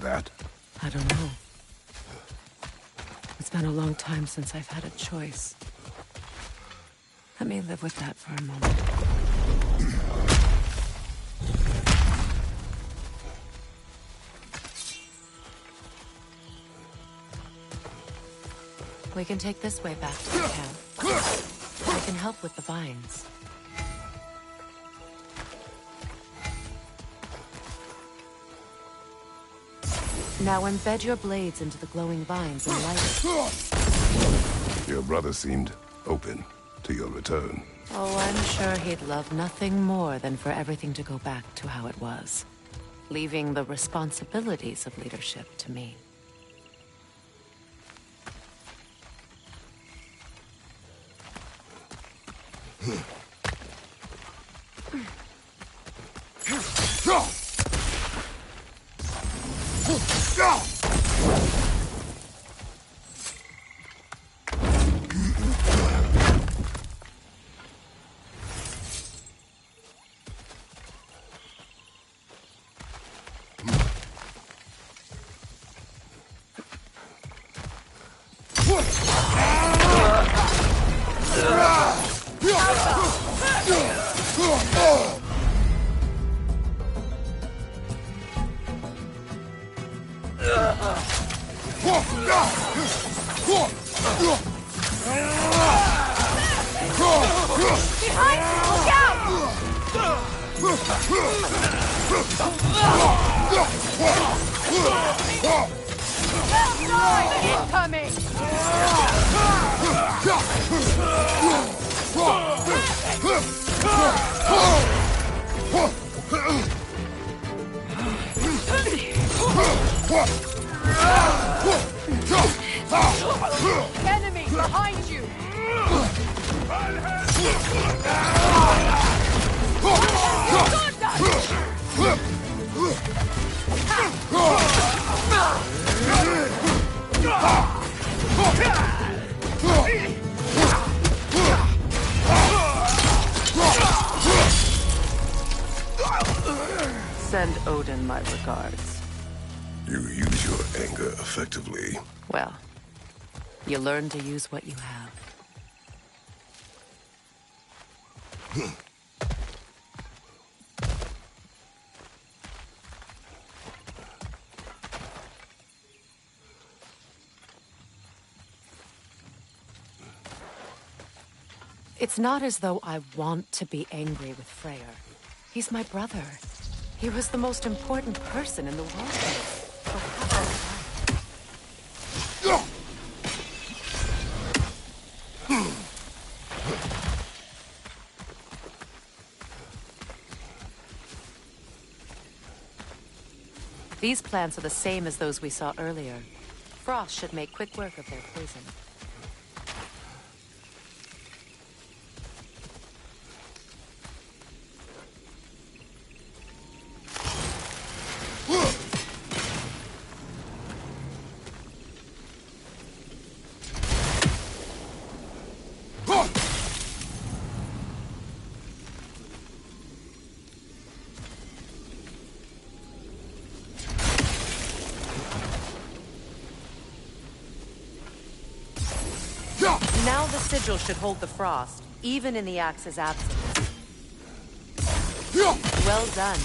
that? I don't know. It's been a long time since I've had a choice. Let me live with that for a moment. We can take this way back to the camp. I can help with the vines. Now embed your blades into the glowing vines and light it. Your brother seemed open to your return. Oh, I'm sure he'd love nothing more than for everything to go back to how it was, leaving the responsibilities of leadership to me. Enemy behind you! Send Odin my regards. You use your anger effectively. Well, you learn to use what you have. It's not as though I want to be angry with Freyr. He's my brother. He was the most important person in the world. These plants are the same as those we saw earlier. Frost should make quick work of their poison. Now the sigil should hold the frost, even in the axe's absence. Well done.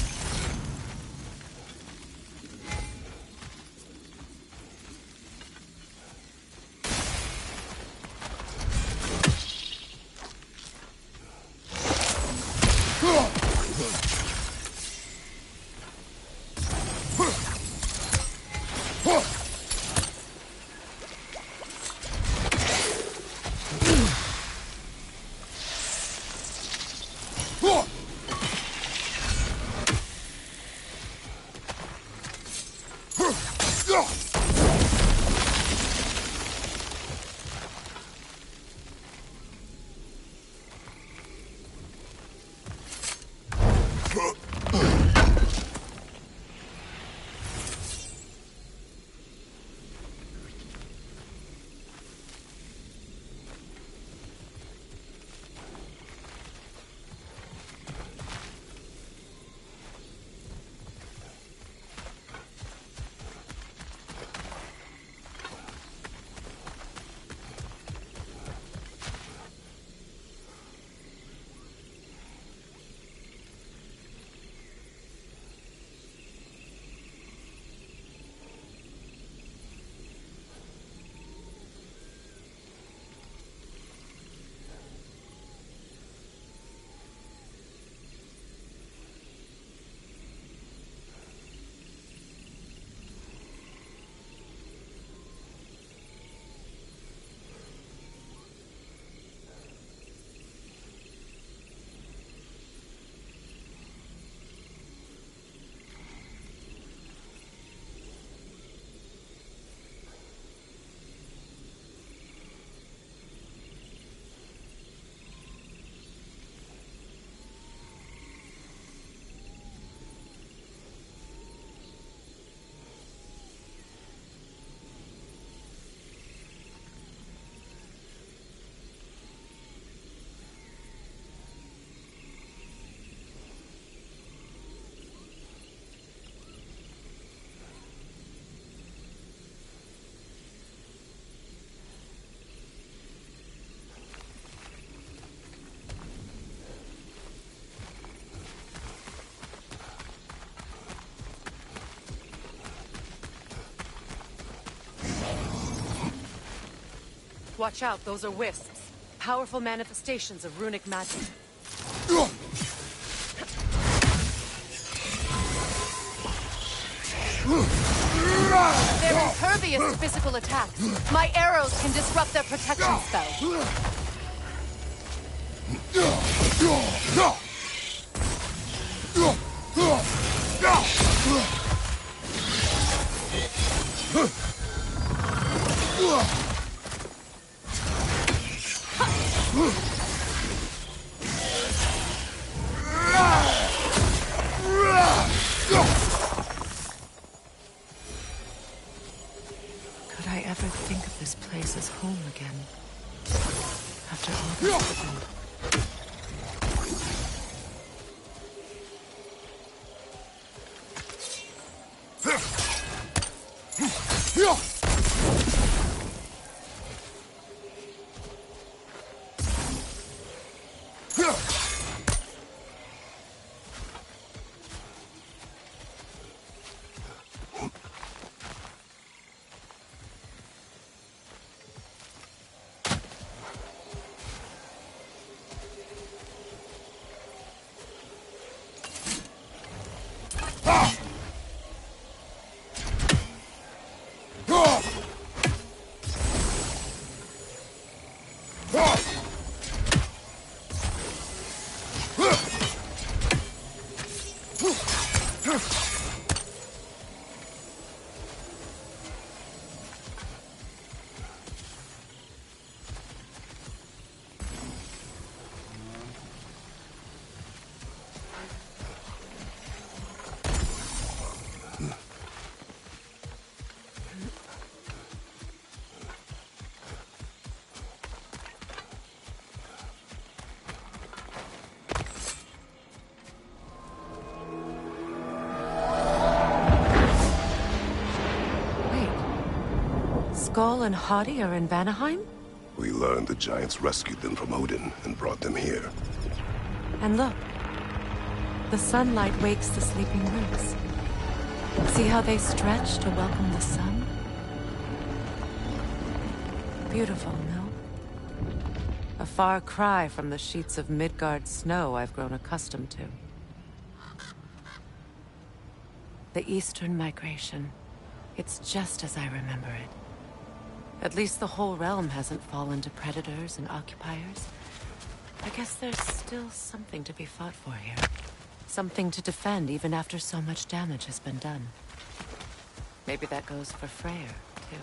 Watch out, those are wisps. Powerful manifestations of runic magic. They're impervious to physical attacks. My arrows can disrupt their protection spell. Could I ever think of this place as home again? After all that's happened. Skull and Hadi are in Vanaheim? We learned the giants rescued them from Odin and brought them here. And look. The sunlight wakes the sleeping roots. See how they stretch to welcome the sun? Beautiful, no? A far cry from the sheets of Midgard snow I've grown accustomed to. The Eastern migration. It's just as I remember it. At least the whole realm hasn't fallen to predators and occupiers. I guess there's still something to be fought for here. Something to defend even after so much damage has been done. Maybe that goes for Freyr, too.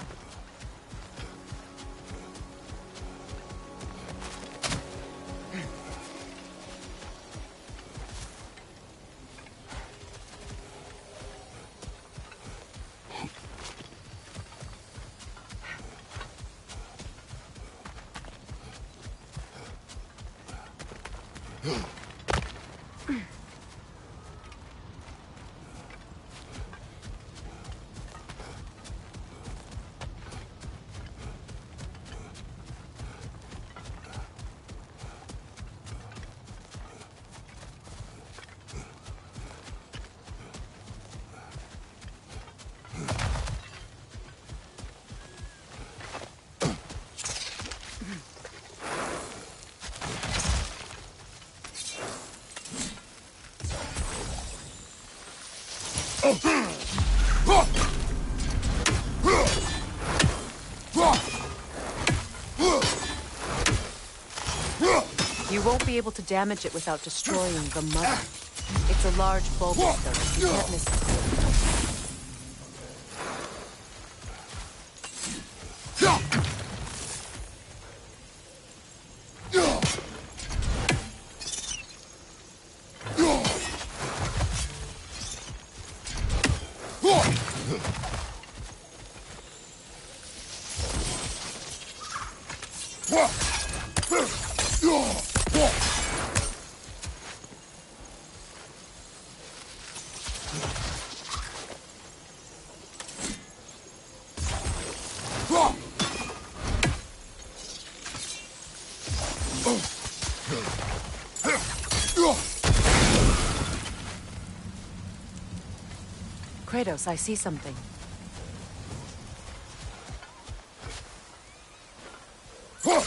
You won't be able to damage it without destroying the mother. It's a large bulbous though. You can't miss it. Kratos, I see something. What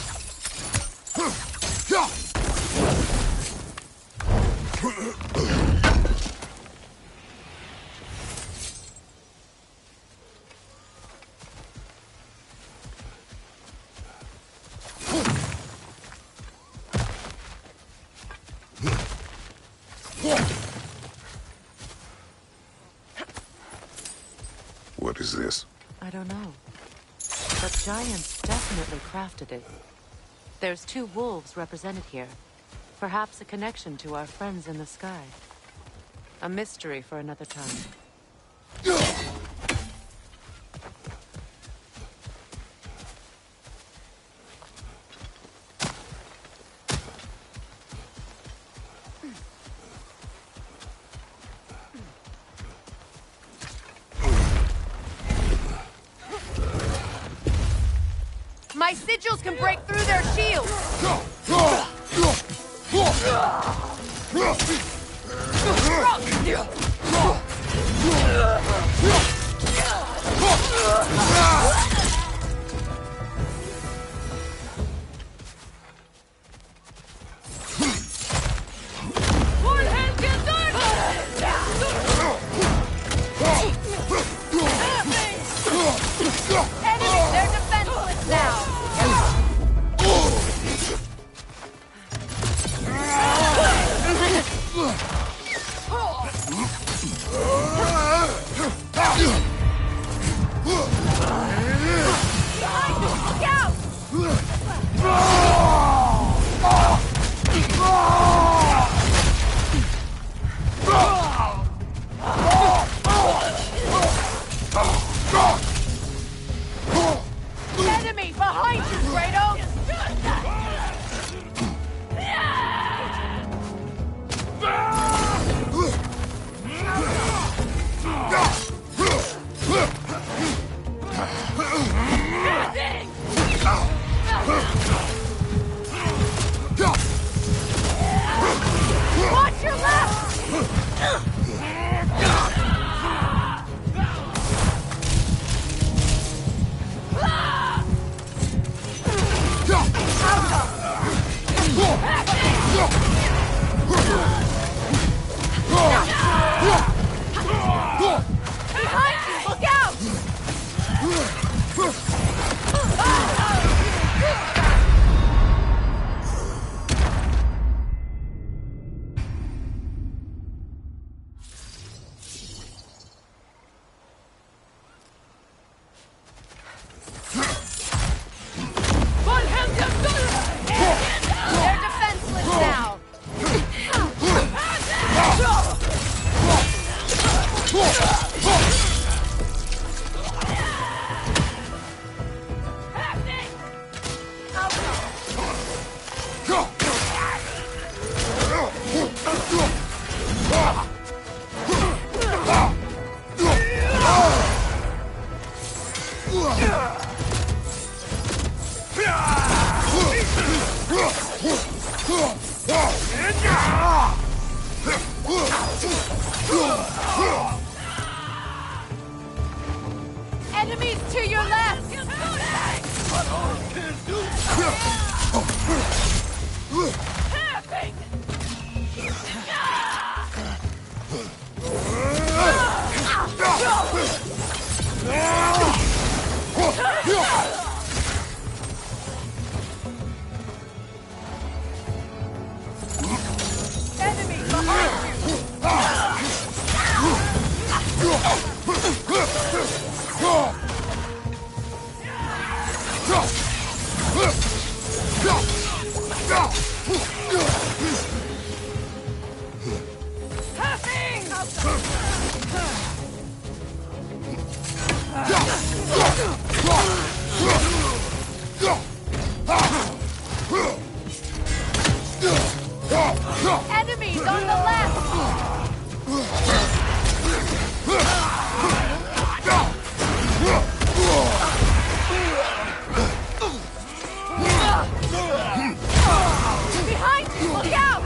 is this? I don't know. But giants definitely crafted it. There's 2 wolves represented here. Perhaps a connection to our friends in the sky. A mystery for another time. My sigils can break through their shields! Enemy, they're defenseless now! Look out! Enemy behind you, Kratos! Watch your left! Behind you! Look out! They're defenseless now! Enemies to your left! Enemy behind you! Enemies on the left! Behind you! Look out!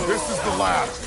This is the last.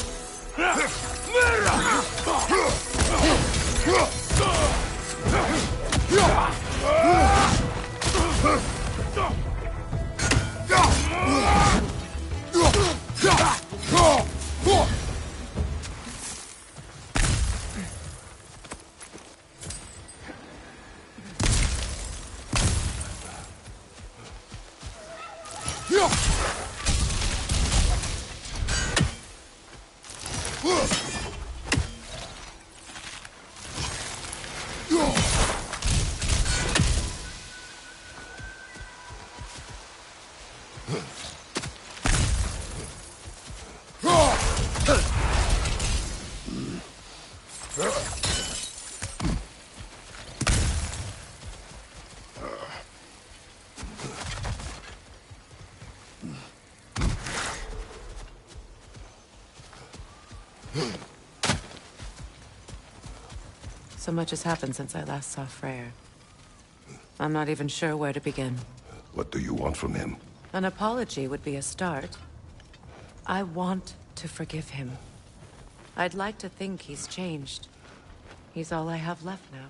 So much has happened since I last saw Freyr. I'm not even sure where to begin. What do you want from him? An apology would be a start. I want to forgive him. I'd like to think he's changed. He's all I have left now.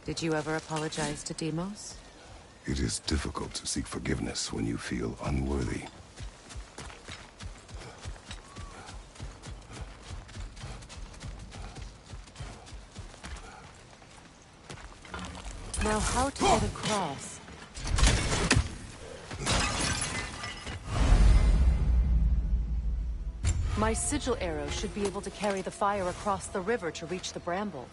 Did you ever apologize to Deimos? It is difficult to seek forgiveness when you feel unworthy. Now, how to get across? My sigil arrow should be able to carry the fire across the river to reach the bramble.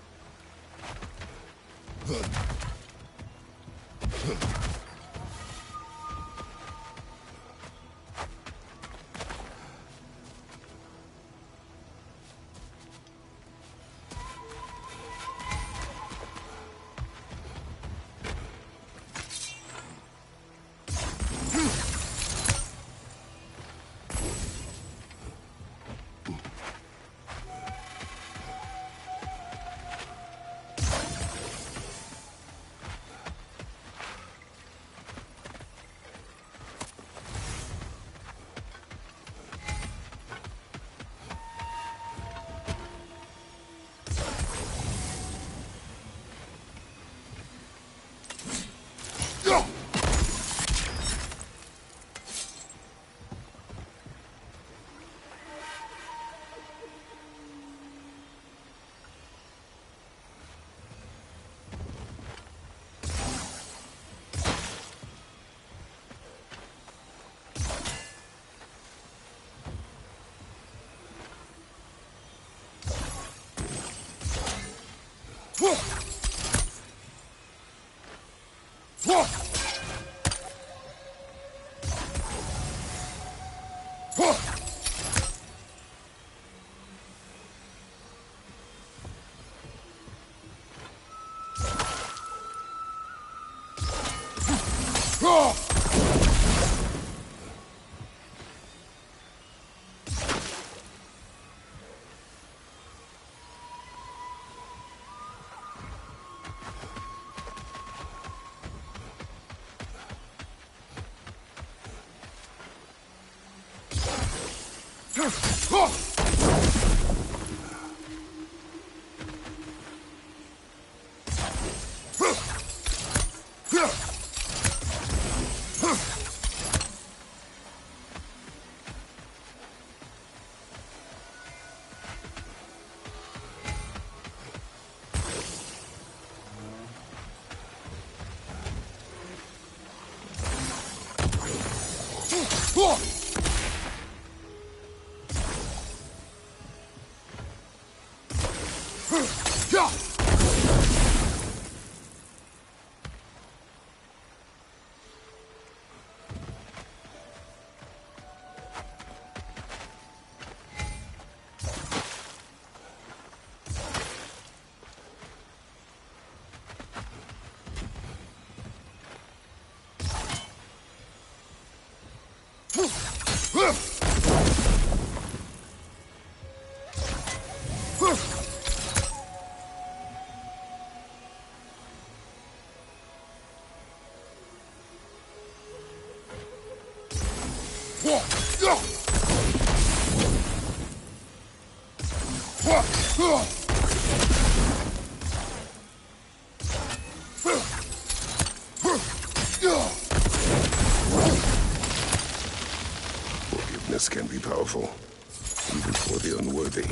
careful, even for the unworthy.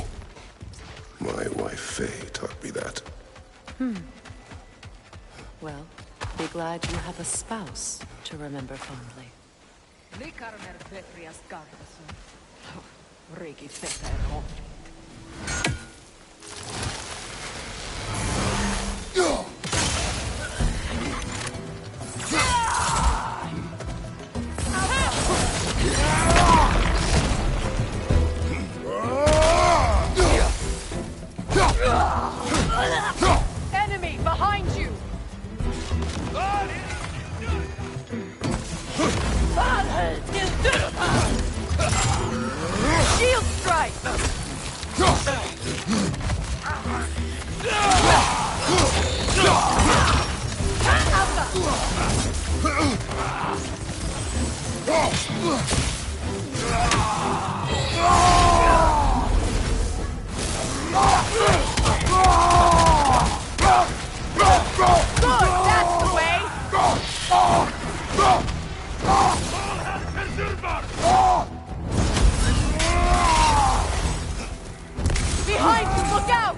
My wife Faye taught me that. Well, be glad you have a spouse to remember fondly. Enemy behind you! Shield strike! Good, that's the way! Behind you, look out!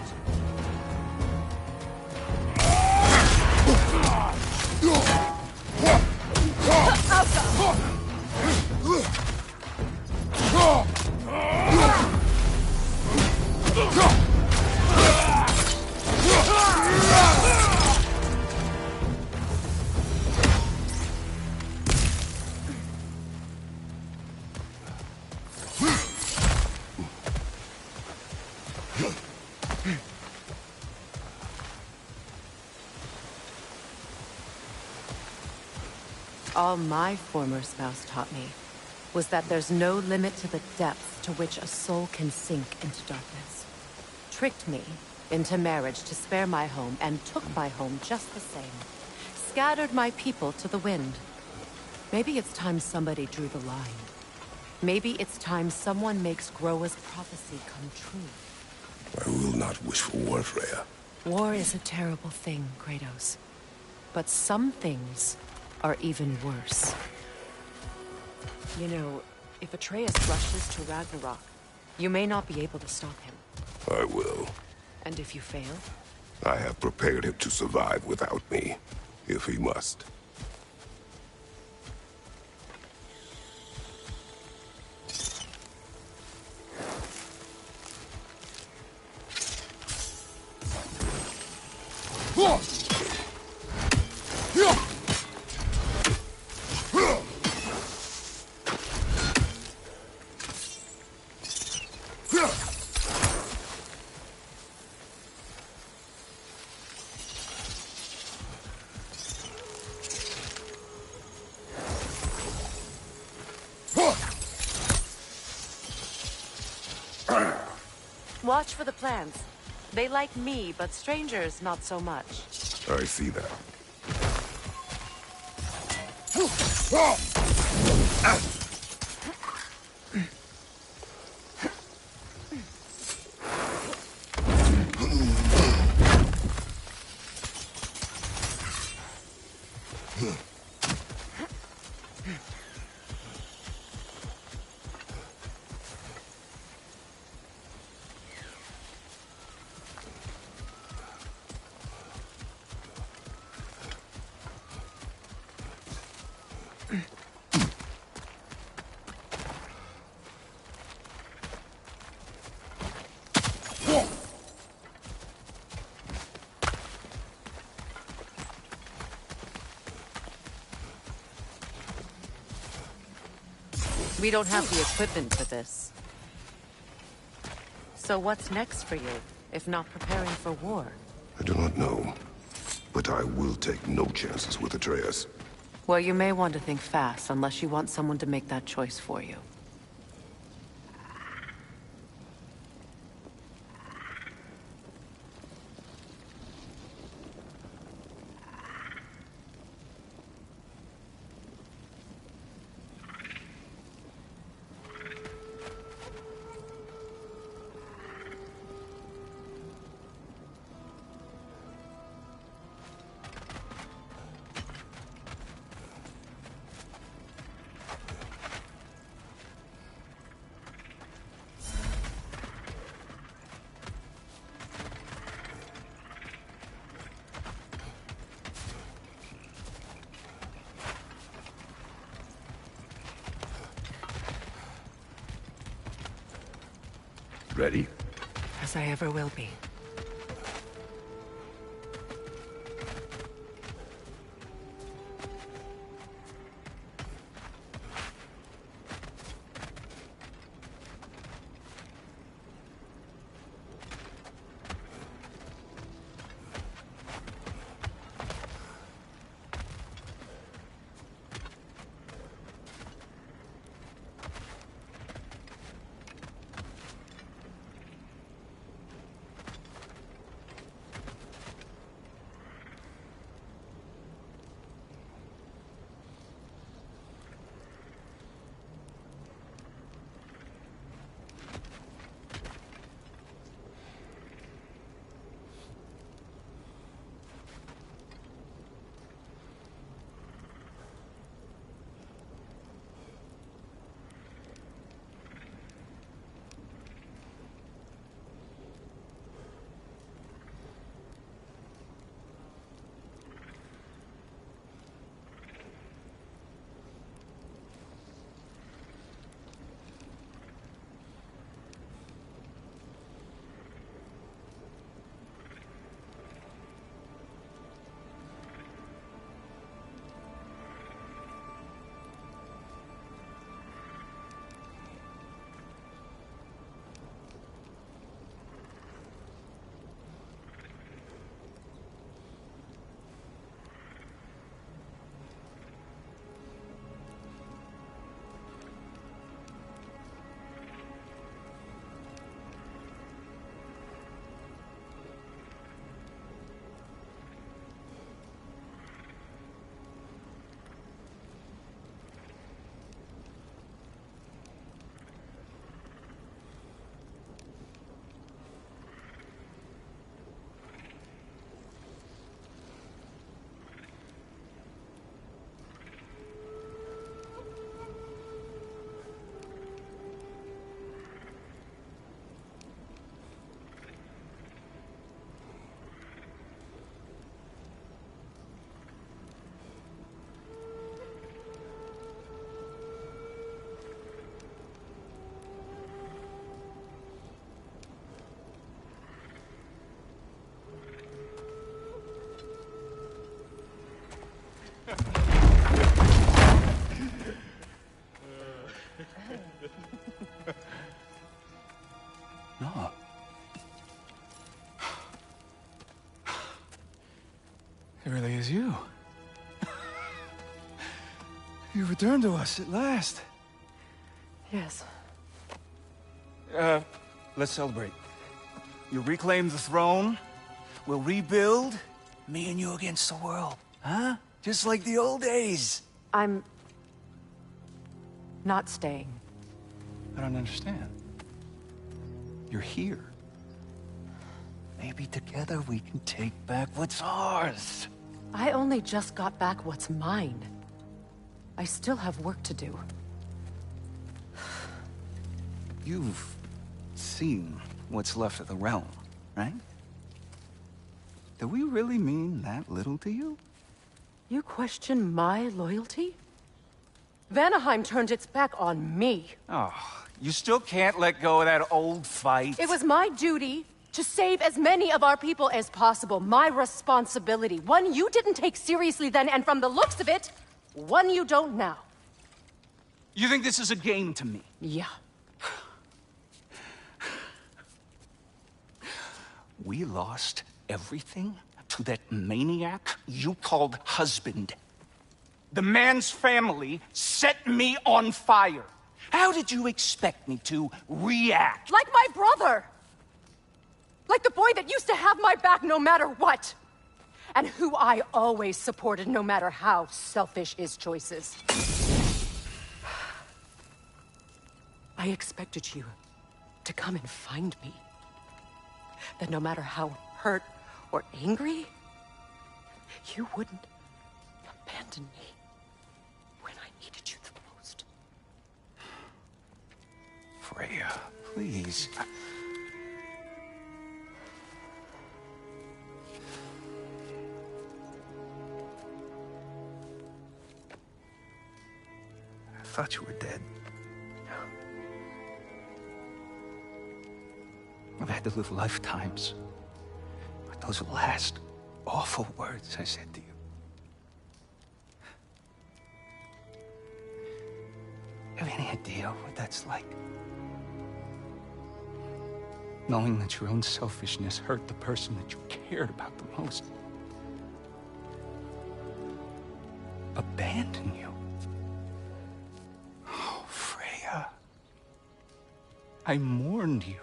All my former spouse taught me was that there's no limit to the depth to which a soul can sink into darkness. Tricked me into marriage to spare my home and took my home just the same. Scattered my people to the wind. Maybe it's time somebody drew the line. Maybe it's time someone makes Groa's prophecy come true. I will not wish for war, Freya. War is a terrible thing, Kratos. But some things are even worse. You know, if Atreus rushes to Ragnarok, you may not be able to stop him. I will. And if you fail? I have prepared him to survive without me, if he must. Watch for the plants. They like me, but strangers not so much. I see that. We don't have the equipment for this. So what's next for you, if not preparing for war? I do not know, but I will take no chances with Atreus. Well, you may want to think fast, unless you want someone to make that choice for you. Ready? As I ever will be. No. It really is you. You returned to us at last. Yes. Let's celebrate. You reclaim the throne. We'll rebuild. Me and you against the world. Huh? Just like the old days. I'm... not staying. I don't understand. You're here. Maybe together we can take back what's ours. I only just got back what's mine. I still have work to do. You've seen what's left of the realm, right? Do we really mean that little to you? You question my loyalty? Vanaheim turned its back on me. Oh, you still can't let go of that old fight. It was my duty to save as many of our people as possible. My responsibility. One you didn't take seriously then, and from the looks of it, one you don't now. You think this is a game to me? Yeah. We lost everything to that maniac you called husband. The man's family set me on fire. How did you expect me to react? Like my brother! Like the boy that used to have my back no matter what! And who I always supported no matter how selfish his choices. I expected you to come and find me. That no matter how hurt or angry, you wouldn't abandon me when I needed you the most. Freya, please. I thought you were dead. I've had to live lifetimes with those last awful words I said to you. You have any idea what that's like? Knowing that your own selfishness hurt the person that you cared about the most. Abandon you. Oh, Freya. I mourned you.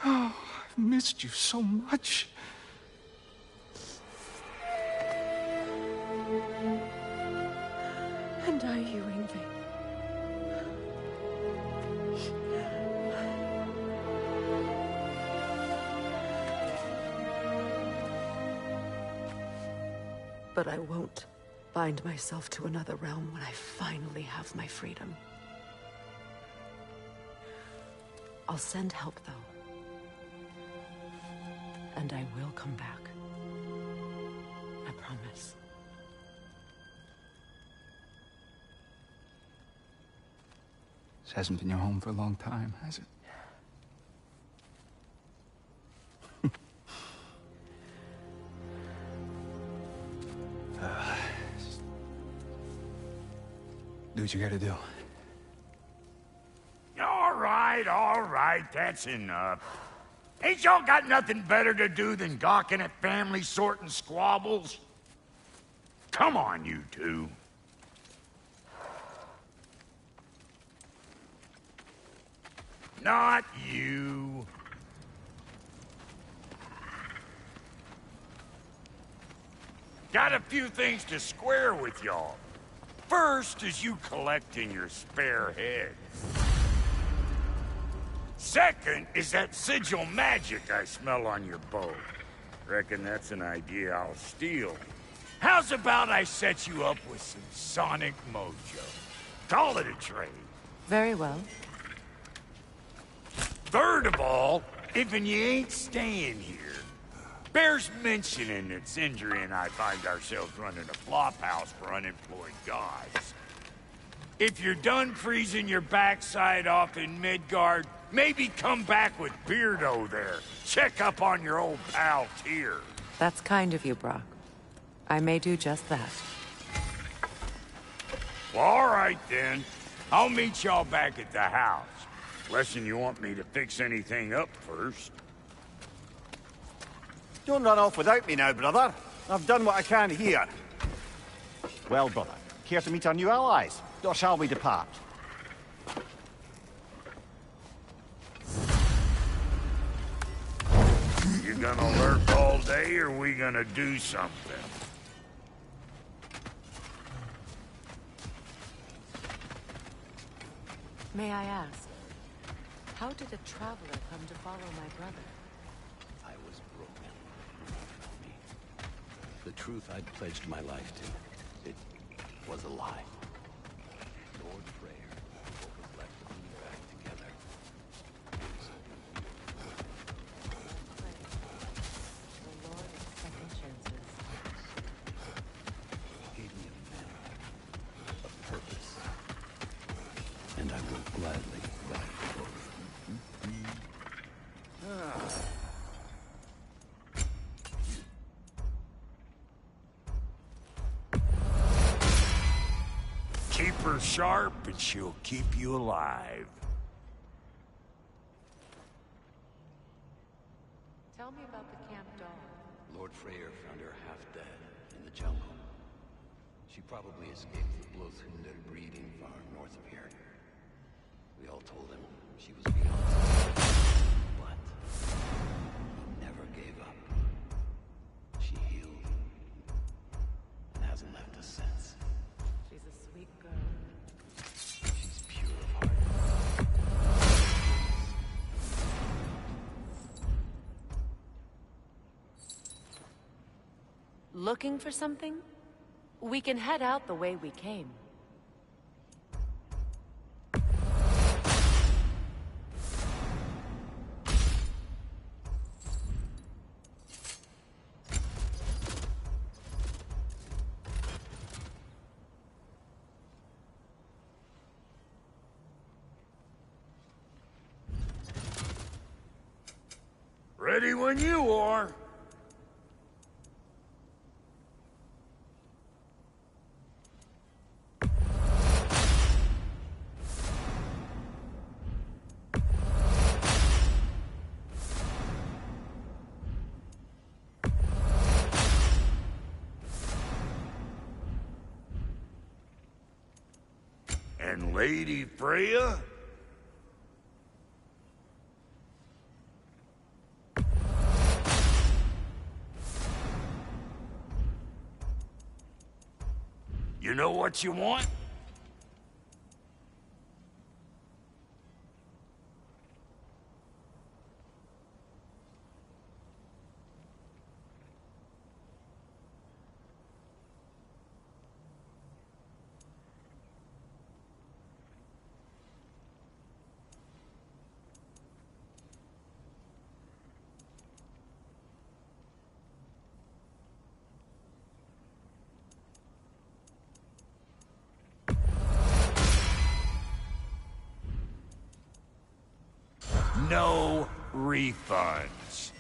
Oh, I've missed you so much. And are you, Yngvi? But I won't bind myself to another realm when I finally have my freedom. I'll send help, though. And I will come back. I promise. This hasn't been your home for a long time, has it? Do what you gotta do. All right, that's enough. Ain't y'all got nothing better to do than gawking at family sorting squabbles? Come on, you two. Not you. Got a few things to square with y'all. First is you collecting your spare heads. Second is that sigil magic I smell on your bow. Reckon that's an idea I'll steal. How's about I set you up with some sonic mojo? Call it a trade. Very well. Third of all, if you ain't staying here, bears mentioning that Sindri and I find ourselves running a flop house for unemployed guys. If you're done freezing your backside off in Midgard, maybe come back with Beardo there. Check up on your old pal Tyr. That's kind of you, Brock. I may do just that. Well, all right then. I'll meet y'all back at the house. Lesson you want me to fix anything up first. Don't run off without me now, brother. I've done what I can here. Well, brother, care to meet our new allies? Or shall we depart? You gonna lurk all day, or we gonna do something? May I ask, how did a traveler come to follow my brother? I was broken. Me. The truth I'd pledged my life to, it was a lie. Lord Freyr, what was left of me back together. The Lord of Second Chances. He gave me a family, a purpose, and I will gladly die for both. Keep her sharp and she'll keep you alive. Tell me about the camp dog. Lord Freyr found her half dead in the jungle. She probably escaped the Blothhunder breeding farm north of here. We all told him she was beyond us. But he never gave up. She healed and hasn't left us since. She's a sweet girl. She's pure of heart. Looking for something? We can head out the way we came. Ready when you are. And Lady Freya? You know what you want? No refunds.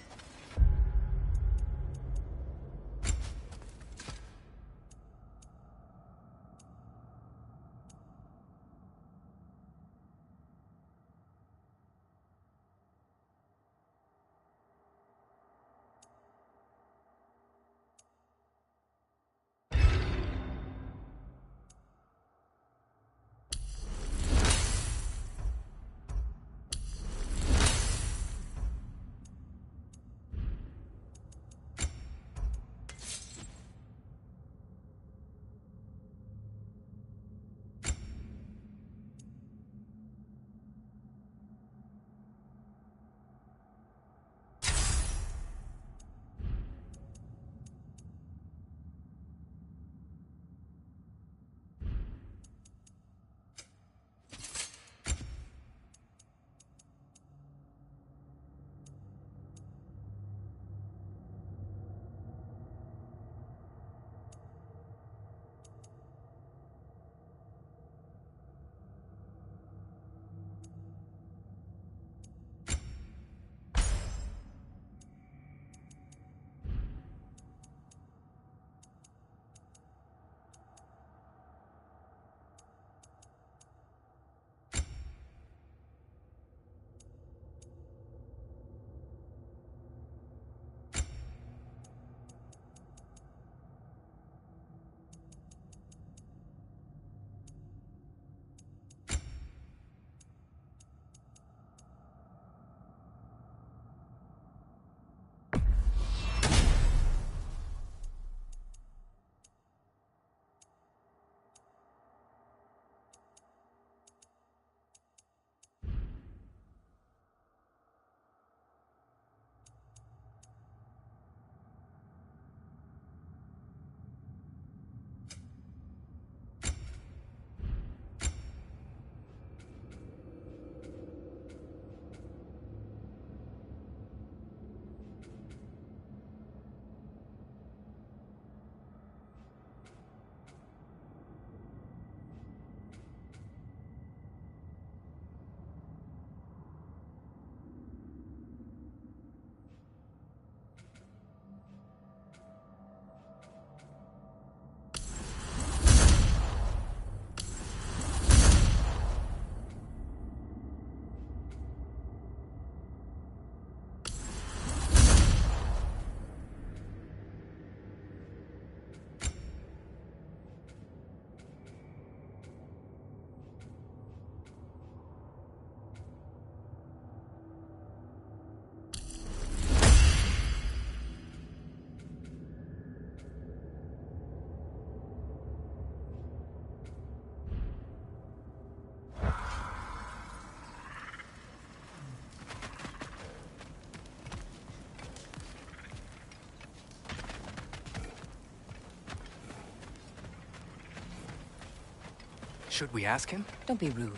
Should we ask him? Don't be rude.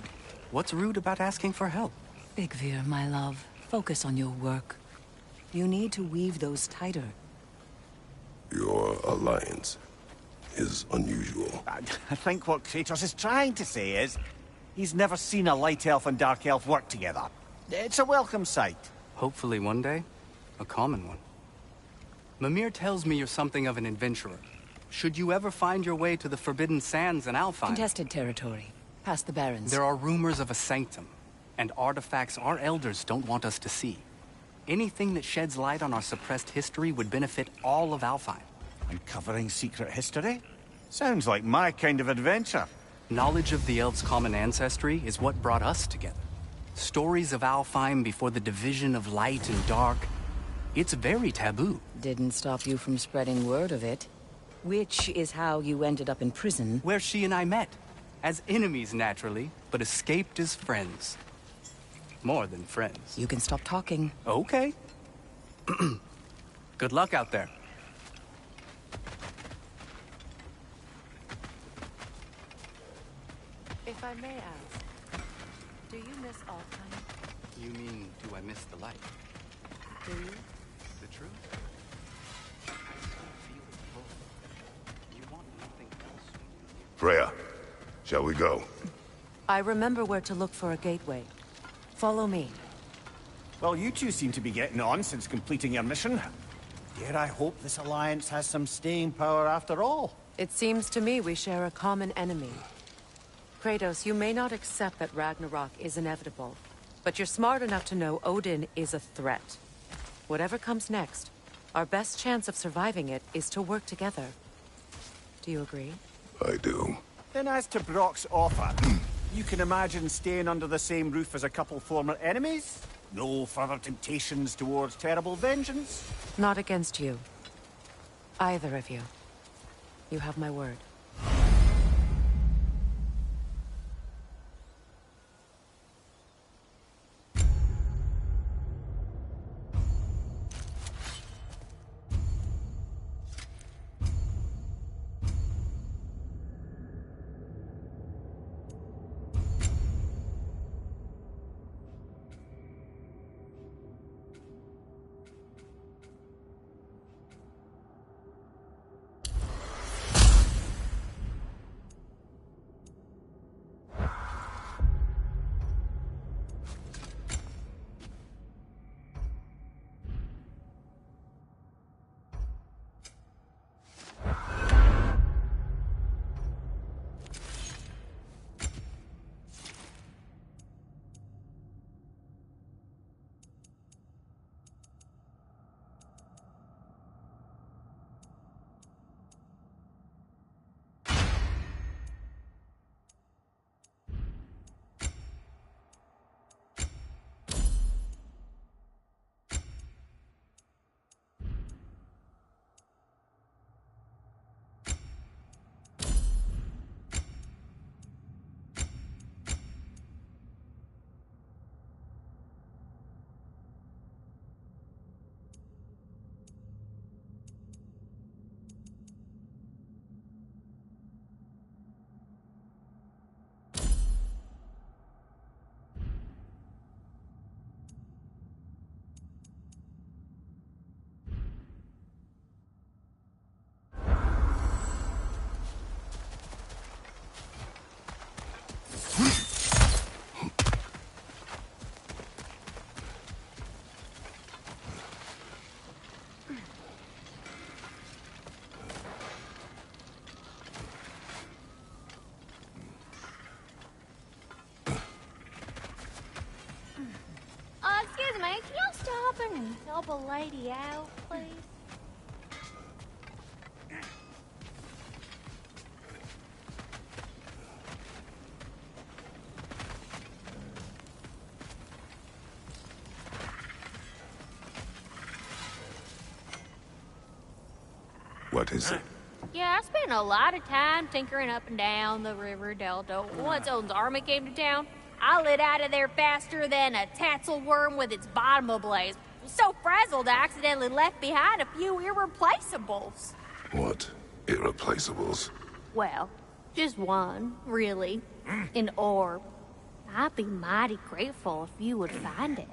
What's rude about asking for help? Big Veer, my love, focus on your work. You need to weave those tighter. Your alliance is unusual. I think what Kratos is trying to say is, he's never seen a light elf and dark elf work together. It's a welcome sight. Hopefully one day. A common one. Mimir tells me you're something of an adventurer. Should you ever find your way to the Forbidden Sands in Alfheim... Contested territory. Past the Barrens. There are rumors of a sanctum, and artifacts our elders don't want us to see. Anything that sheds light on our suppressed history would benefit all of Alfheim. Uncovering secret history? Sounds like my kind of adventure. Knowledge of the elves' common ancestry is what brought us together. Stories of Alfheim before the division of light and dark. It's very taboo. Didn't stop you from spreading word of it. Which is how you ended up in prison. Where she and I met. As enemies, naturally, but escaped as friends. More than friends. You can stop talking. Okay. Good luck out there. If I may ask, do you miss Alfheim? You mean, do I miss the light? Do you? The truth? I still feel it full. You want nothing else. Freya, shall we go? I remember where to look for a gateway. Follow me. Well, you two seem to be getting on since completing your mission. Dare I hope this alliance has some staying power after all? It seems to me we share a common enemy. Kratos, you may not accept that Ragnarok is inevitable, but you're smart enough to know Odin is a threat. Whatever comes next, our best chance of surviving it is to work together. Do you agree? I do. Then as to Brock's offer, you can imagine staying under the same roof as a couple former enemies? No further temptations towards terrible vengeance? Not against you. Either of you. You have my word. Excuse me, can y'all stop and help a lady out, please? What is it? Yeah, I spent a lot of time tinkering up and down the river delta. Once Odin's army came to town, I lit out of there faster than a tassel worm with its bottom ablaze. So frazzled, I accidentally left behind a few irreplaceables. What? Irreplaceables? Well, just one, really. An orb. I'd be mighty grateful if you would find it.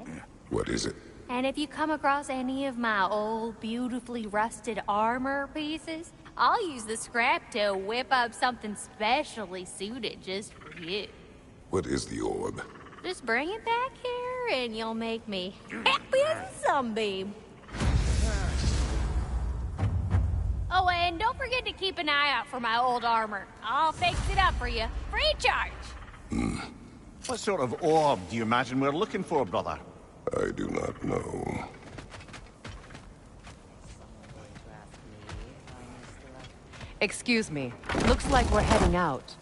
What is it? And if you come across any of my old, beautifully rusted armor pieces, I'll use the scrap to whip up something specially suited just for you. What is the orb? Just bring it back here and you'll make me happy as a sunbeam. Oh, and don't forget to keep an eye out for my old armor. I'll fix it up for you. Free charge. What sort of orb do you imagine we're looking for, brother? I do not know. Excuse me. Looks like we're heading out.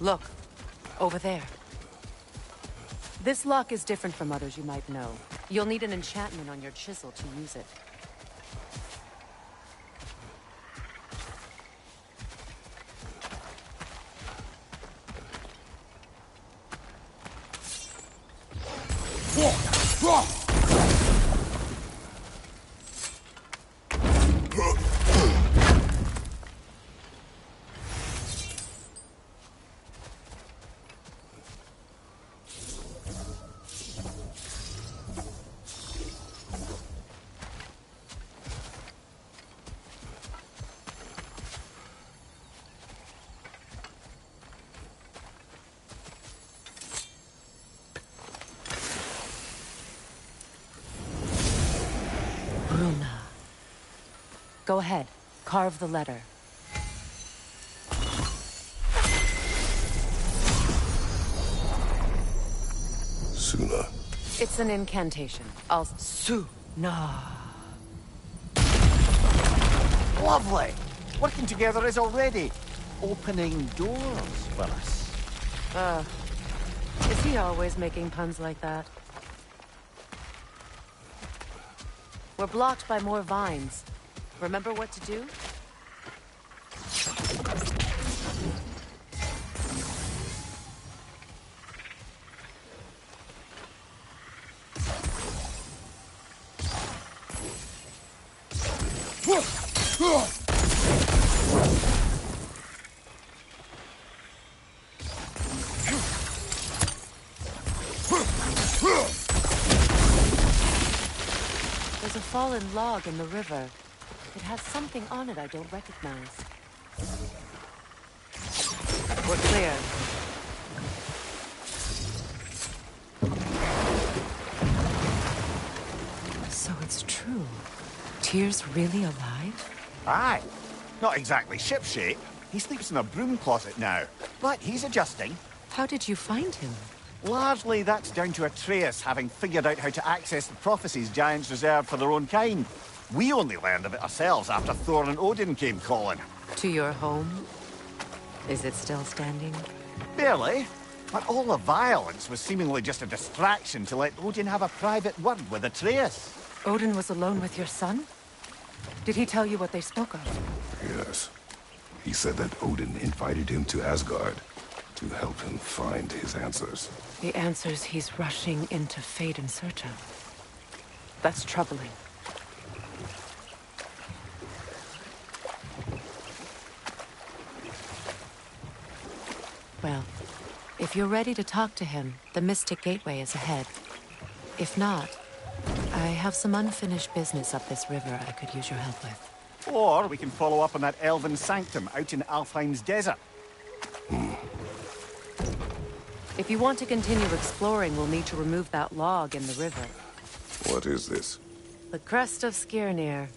Look, over there. This lock is different from others you might know. You'll need an enchantment on your chisel to use it. Go ahead. Carve the letter. Suna. It's an incantation. Suna. Lovely! Working together is already opening doors for us. Is he always making puns like that? We're blocked by more vines. Remember what to do? There's a fallen log in the river. It has something on it I don't recognize. We're clear. So it's true. Tyr's really alive? Aye. Not exactly shipshape. He sleeps in a broom closet now. But he's adjusting. How did you find him? Largely, that's down to Atreus having figured out how to access the prophecies giants reserved for their own kind. We only learned of it ourselves after Thor and Odin came calling. To your home? Is it still standing? Barely. But all the violence was seemingly just a distraction to let Odin have a private word with Atreus. Odin was alone with your son? Did he tell you what they spoke of? Yes. He said that Odin invited him to Asgard to help him find his answers. The answers he's rushing into fate in search of. That's troubling. Well, if you're ready to talk to him, the Mystic Gateway is ahead. If not, I have some unfinished business up this river I could use your help with. Or we can follow up on that elven sanctum out in Alfheim's desert. If you want to continue exploring, we'll need to remove that log in the river. What is this? The crest of Skirnir.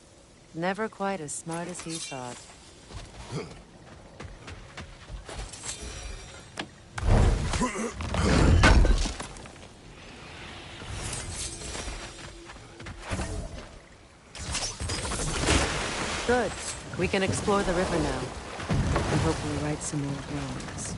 Never quite as smart as he thought. Good. We can explore the river now. And hopefully right some old wrongs.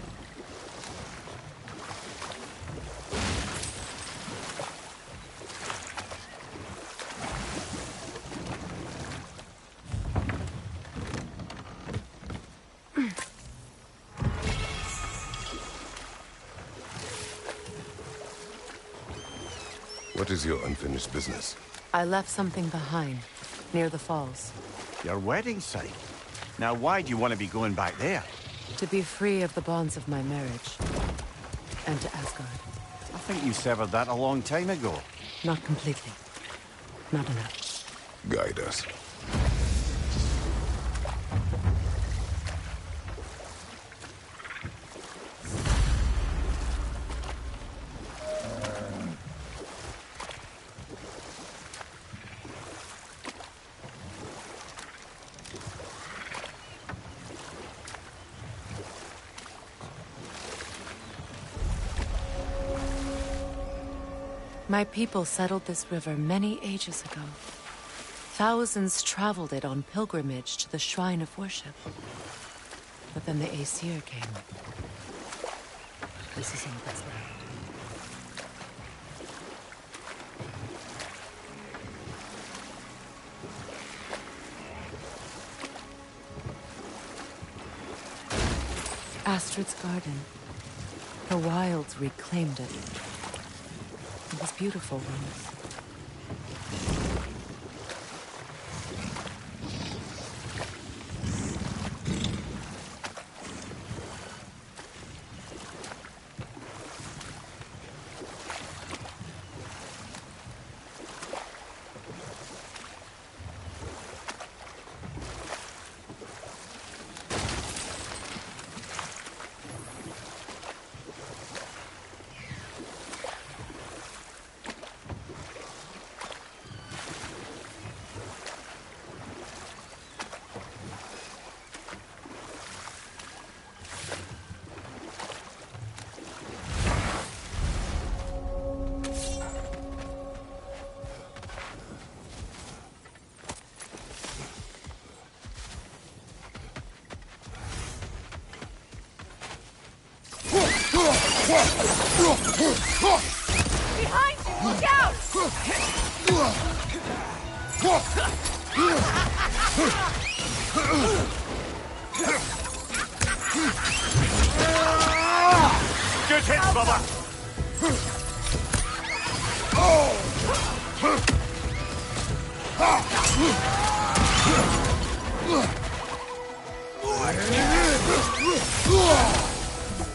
What is your unfinished business? I left something behind, near the falls. Your wedding site. Now why do you want to be going back there? To be free of the bonds of my marriage. And to Asgard. I think you severed that a long time ago. Not completely. Not enough. Guide us. My people settled this river many ages ago. Thousands traveled it on pilgrimage to the shrine of worship. But then the Aesir came. This is all that's left. Astrid's garden. The wilds reclaimed it. It was beautiful once. Behind you! Look out! Good hit, brother!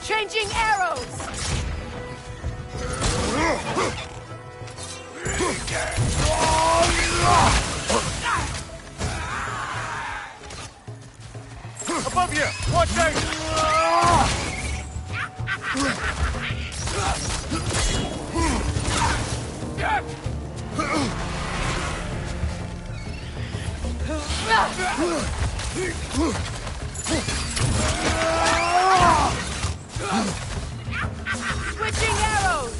Changing arrows! Above you! Watch out! Switching arrows!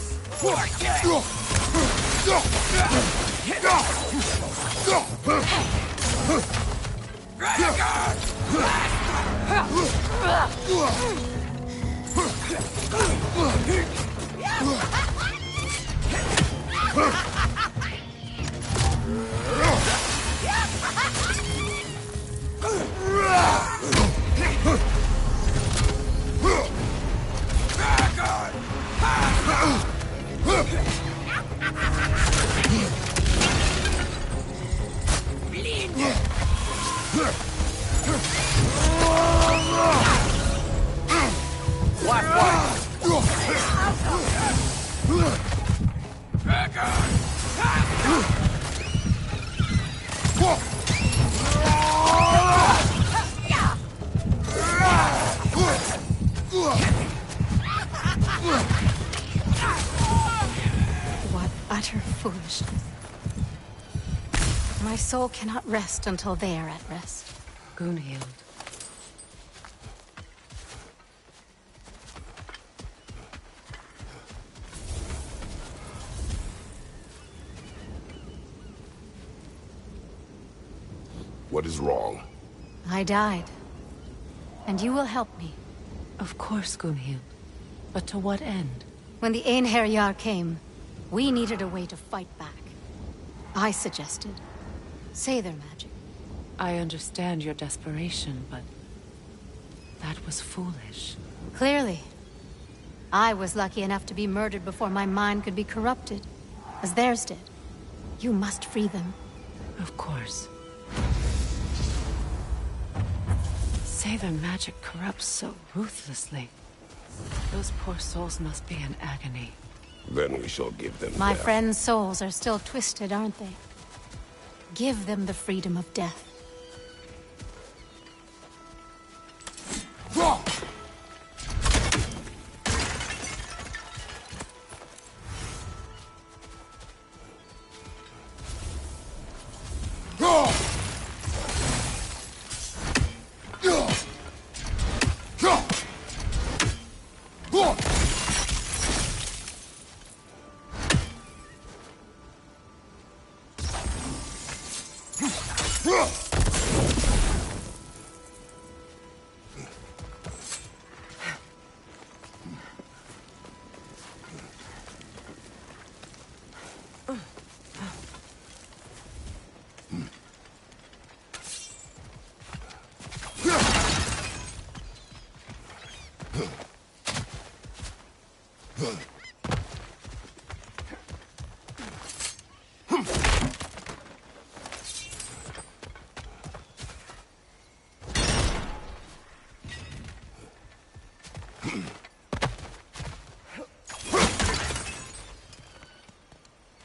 My soul cannot rest until they are at rest. Gunhild. What is wrong? I died. And you will help me. Of course, Gunhild. But to what end? When the Einherjar came, we needed a way to fight back. I suggested Seidr magic. I understand your desperation, but that was foolish. Clearly. I was lucky enough to be murdered before my mind could be corrupted, as theirs did. You must free them. Of course. Seidr magic corrupts so ruthlessly. Those poor souls must be in agony. Then we shall give them My death. friends' souls are still twisted, aren't they? Give them the freedom of death.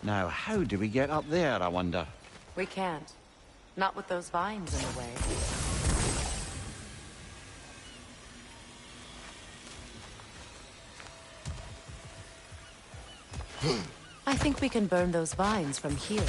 Now, how do we get up there, I wonder? We can't. Not with those vines in the way. I think we can burn those vines from here.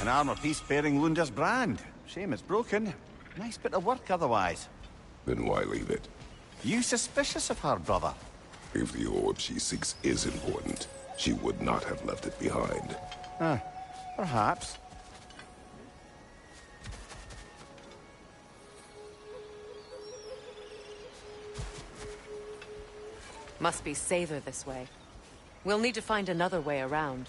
An armor piece bearing Lunda's brand. Shame it's broken. Nice bit of work otherwise. Then why leave it? You suspicious of her, brother? If the orb she seeks is important, she would not have left it behind. Perhaps. Must be Seidr this way. We'll need to find another way around.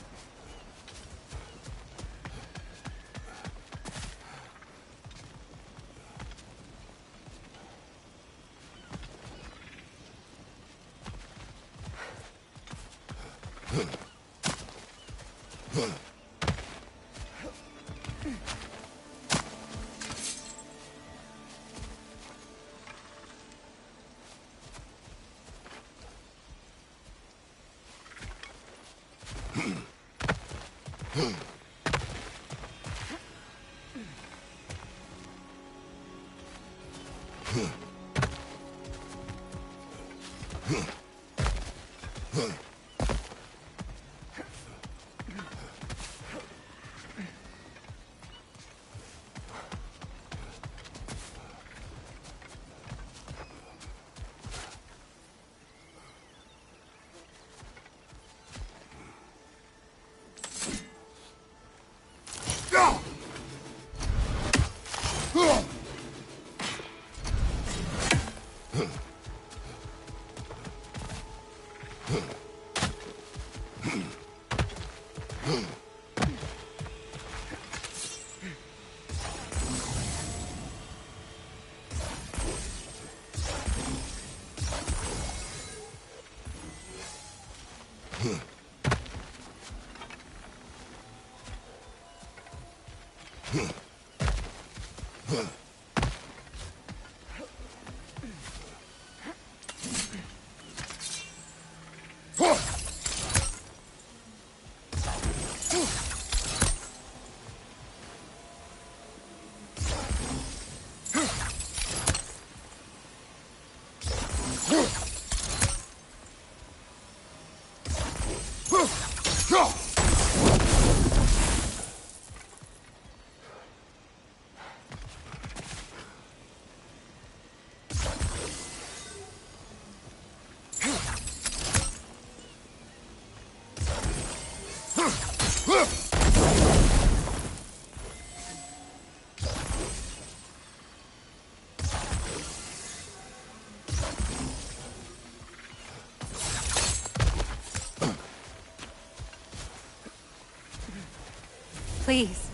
Please.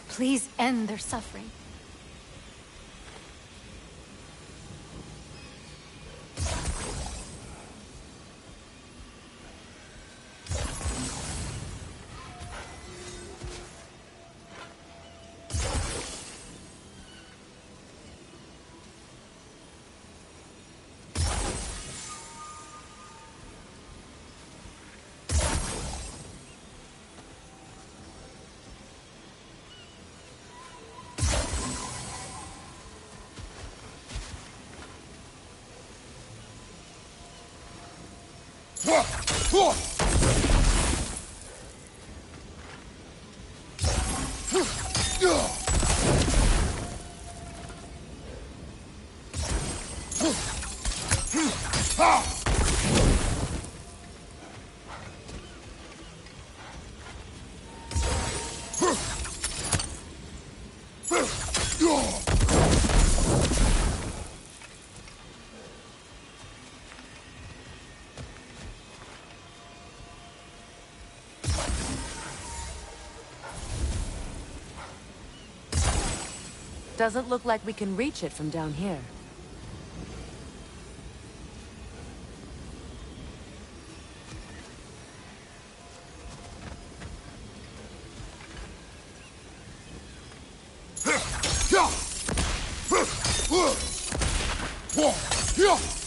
Please end their suffering. Doesn't look like we can reach it from down here. Yeah!